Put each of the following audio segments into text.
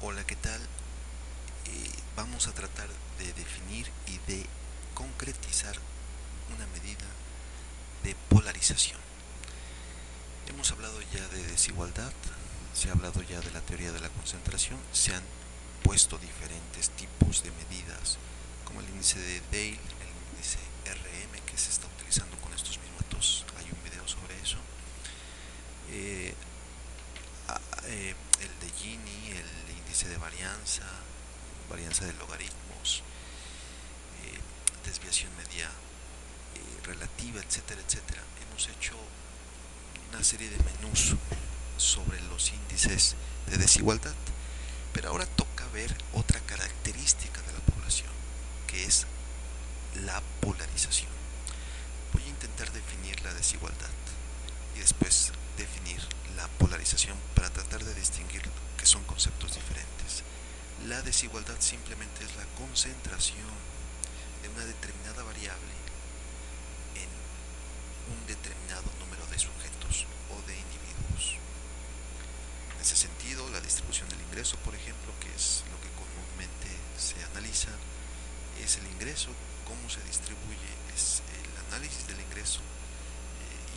Hola, ¿qué tal? Vamos a tratar de definir y de concretizar una medida de polarización. Hemos hablado ya de desigualdad, se ha hablado ya de la teoría de la concentración, se han puesto diferentes tipos de medidas, como el índice de Dale, el índice RM, que se está utilizando con estos minutos. Hay un video sobre eso. Eh, el de Gini, el índice de varianza, varianza de logaritmos, eh, desviación media relativa, etcétera, etcétera. Hemos hecho una serie de menús sobre los índices de desigualdad, pero ahora toca ver otra característica de la población, que es la polarización. Voy a intentar definir la desigualdad y después definir la polarización para tratar de distinguir que son conceptos diferentes. La desigualdad simplemente es la concentración de una determinada variable en un determinado número de sujetos o de individuos. En ese sentido, la distribución del ingreso, por ejemplo, que es lo que comúnmente se analiza, es el ingreso, cómo se distribuye, es el análisis del ingreso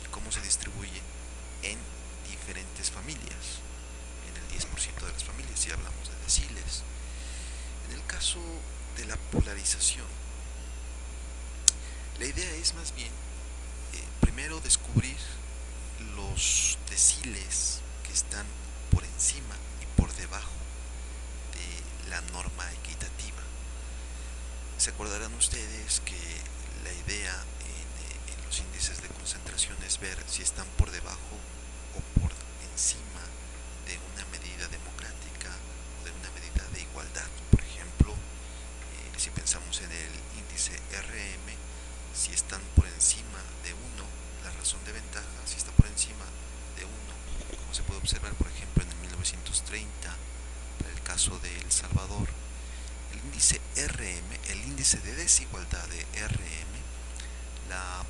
y cómo se distribuye en diferentes familias, en el 10% de las familias, si hablamos de deciles. En el caso de la polarización, la idea es más bien primero descubrir los deciles que están por encima y por debajo de la norma equitativa. Se acordarán ustedes que la idea en los índices de concentración es ver si están por debajo o por encima de una medida democrática o de una medida de igualdad. Por ejemplo, si pensamos en el índice RM, si están por encima de 1, la razón de ventaja, si está por encima de 1, como se puede observar por ejemplo en el 1930, para el caso de El Salvador, el índice RM, el índice de desigualdad de RM, la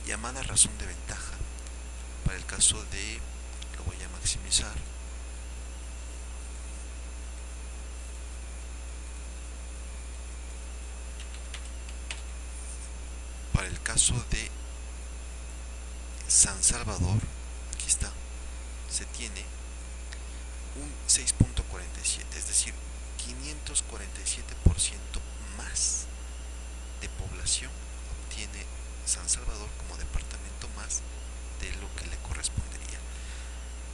llamada razón de ventaja, para el caso de, lo voy a maximizar, para el caso de San Salvador, aquí está, se tiene un 6.47, es decir, 547% más de población obtiene San Salvador como departamento más de lo que le correspondería.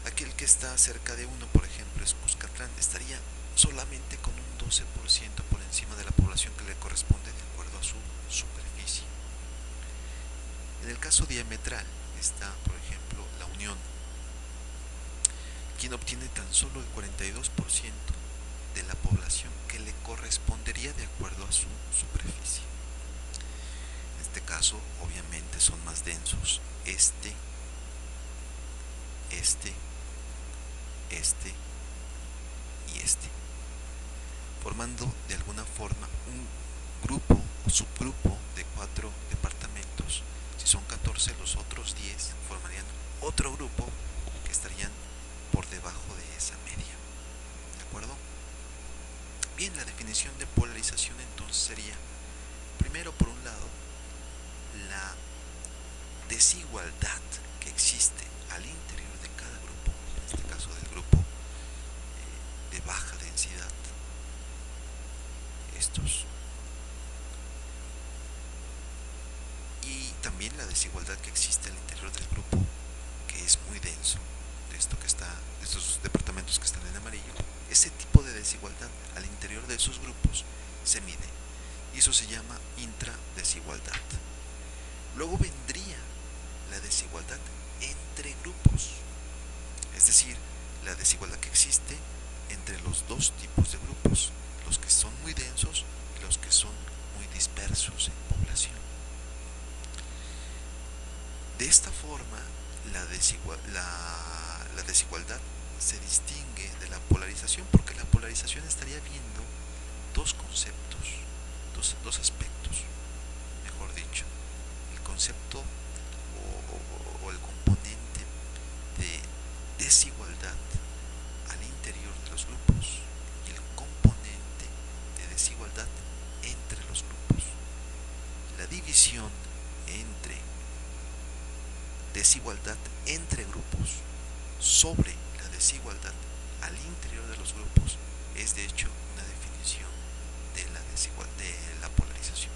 Aquel que está cerca de 1, por ejemplo, es Cuscatlán, estaría solamente con un 12% por encima de la población que le corresponde de acuerdo a su superficie. En el caso diametral está, por ejemplo, La Unión, quien obtiene tan solo el 42% de la población que le correspondería de acuerdo a su superficie. En este caso, obviamente, son más densos este, y este, formando de alguna forma un grupo o subgrupo de 4 departamentos. Si son 14, los otros 10 formarían otro grupo que estarían por debajo de esa media. ¿De acuerdo? Bien, la definición de polarización entonces sería, primero, por un lado, la desigualdad que existe al interior de cada grupo, en este caso del grupo de baja densidad, estos, y también la desigualdad que existe al interior del grupo que es muy denso, de esto que está, de estos departamentos que están en amarillo. Ese tipo de desigualdad al interior de esos grupos se mide y eso se llama intradesigualdad. Luego vendría la desigualdad entre grupos, es decir, la desigualdad que existe entre los dos tipos de grupos, los que son muy densos y los que son muy dispersos en población. De esta forma, la desigualdad se distingue de la polarización, porque la polarización estaría viendo dos conceptos, dos aspectos, mejor dicho, el concepto o el componente de desigualdad al interior de los grupos desigualdad entre grupos sobre la desigualdad al interior de los grupos es de hecho una definición de la polarización.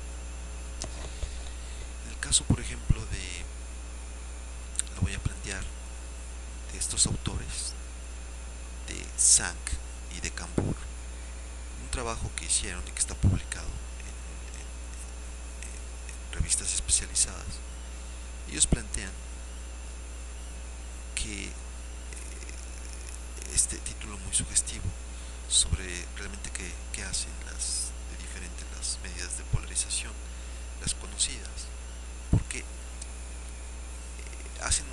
En el caso, por ejemplo, lo voy a plantear, de estos autores, de Zanck y de Cambur, un trabajo que hicieron y que está publicado en revistas especializadas. Ellos plantean que este título muy sugestivo sobre realmente qué hacen las de diferentes las medidas de polarización, las conocidas, porque hacen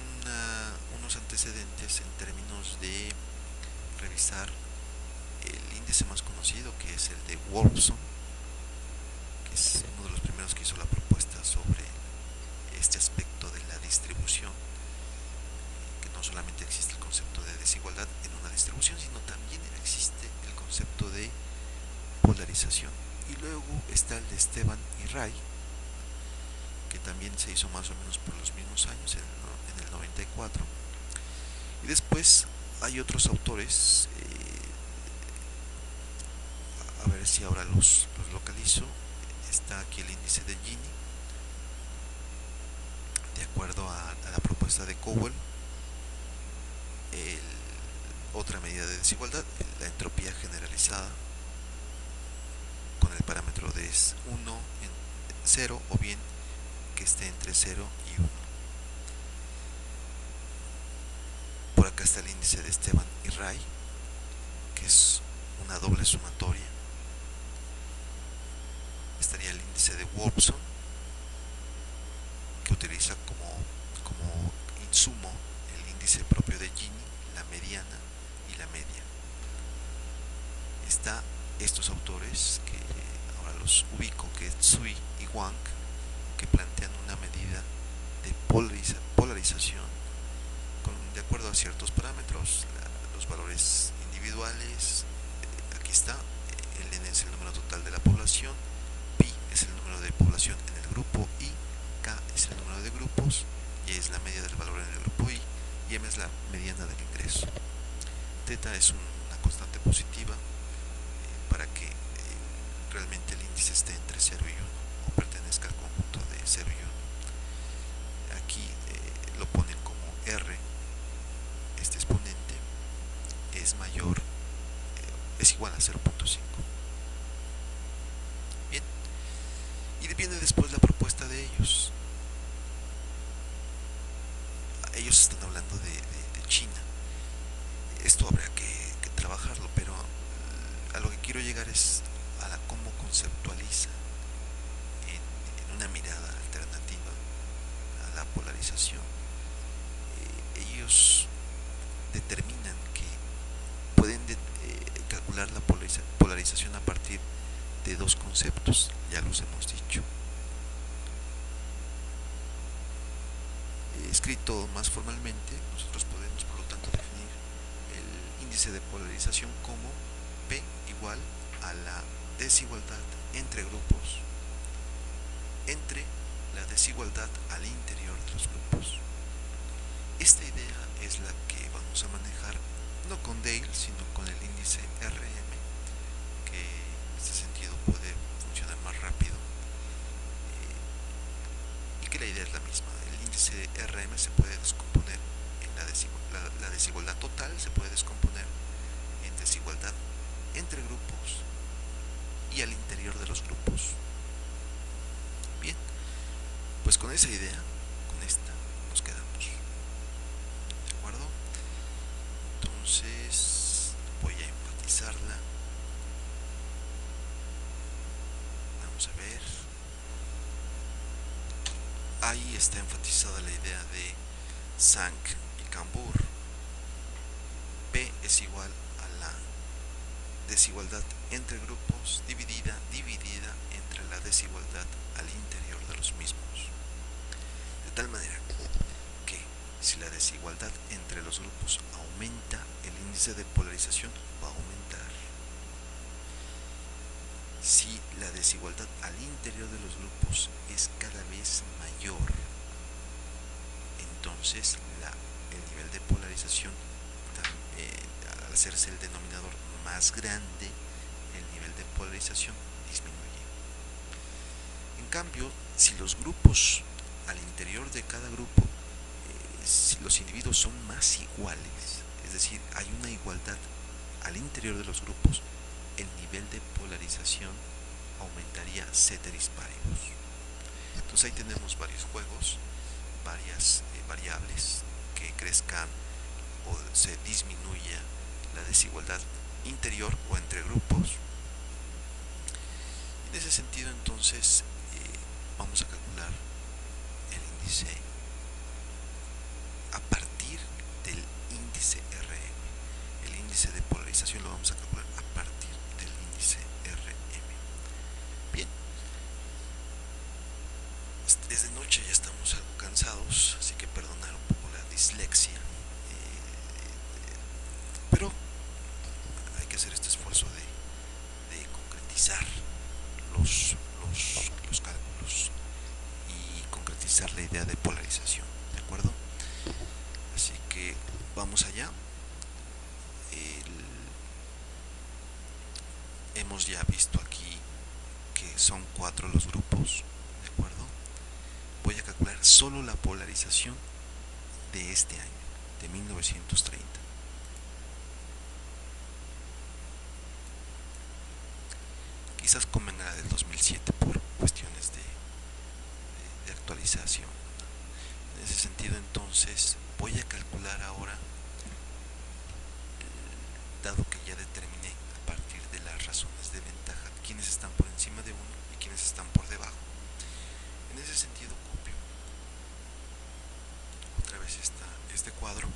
unos antecedentes en términos de revisar el índice más conocido, que es el de Wolfson, que es uno de los primeros que hizo la propuesta sobre este aspecto de la distribución, que no solamente existe el concepto de desigualdad en una distribución, sino también existe el concepto de polarización. Y luego está el de Esteban y Ray, que también se hizo más o menos por los mismos años, en el 94. Y después hay otros autores, a ver si ahora los localizo. Está aquí el índice de Gini, de acuerdo a la propuesta de Cowell. Otra medida de desigualdad, la entropía generalizada, con el parámetro de 1 en 0, o bien que esté entre 0 y 1. Por acá está el índice de Esteban y Ray, que es una doble sumatoria. Estaría el índice de Wolfson, que utiliza como insumo el índice propio de Gini, la mediana y la media. Está estos autores que ahora los ubico, que es Tsui y Wang, que plantean una medida de polarización de acuerdo a ciertos parámetros, los valores individuales. Aquí está, el N es el número total de la población, pi es el número de población en el grupo I, K es el número de grupos, Y es la media del valor en el grupo I, y M es la mediana del ingreso. Teta es una constante positiva para que realmente el índice esté entre 0 y 1, o pertenezca al conjunto de 0 y 1. Aquí lo ponen como R, este exponente es mayor, es igual a 0.5. Bien, y viene después la propuesta de ellos. Ellos están hablando de China. Esto habrá que trabajarlo, pero a lo que quiero llegar es a cómo conceptualiza en una mirada alternativa a la polarización. Ellos determinan que pueden calcular la polarización a partir de dos conceptos, ya los hemos dicho. Escrito más formalmente, nosotros podemos por lo tanto definir el índice de polarización como P igual a la desigualdad entre grupos entre la desigualdad al interior de los grupos. Esta idea es la que vamos a manejar no con Dale, sino con el índice RM, que en este sentido puede funcionar más rápido, y que la idea es la misma. El índice RM se puede descomponer en la desigualdad total, se puede descomponer en desigualdad entre grupos y al interior de los grupos. Bien, pues con esa idea, con esta, nos quedamos. ¿De acuerdo? Entonces voy a enfatizarla. Vamos a ver. Ahí está enfatizada la idea de Zanck y Cambur. P es igual a la desigualdad entre grupos dividida entre la desigualdad al interior de los mismos. De tal manera que si la desigualdad entre los grupos aumenta, el índice de polarización va a aumentar. Si la desigualdad al interior de los grupos es cada vez mayor, entonces el nivel de polarización, al hacerse el denominador más grande, el nivel de polarización disminuye. En cambio, si los grupos, al interior de cada grupo, si los individuos son más iguales, es decir, hay una igualdad al interior de los grupos, el nivel de polarización aumentaría ceteris paribus. Entonces ahí tenemos varios juegos, varias variables que crezcan o se disminuya la desigualdad interior o entre grupos. En ese sentido, entonces, vamos a calcular el índice a partir del índice RM. El índice de polarización lo vamos a calcular a partir del índice RM. Bien, es de noche, ya estamos algo cansados, así que perdonar un poco la dislexia, pero hay que hacer este esfuerzo de concretizar los cálculos y concretizar la idea de polarización, ¿de acuerdo? Así que vamos allá. Hemos ya visto aquí que son 4 los grupos, ¿de acuerdo? Voy a calcular solo la polarización de este año, de 1930. Quizás convenga la del 2007 por cuestiones de actualización. En ese sentido, entonces, voy a calcular ahora, dado que ya determiné a partir de las razones de ventaja quiénes están por encima de uno y quiénes están por debajo. En ese sentido, copio otra vez este cuadro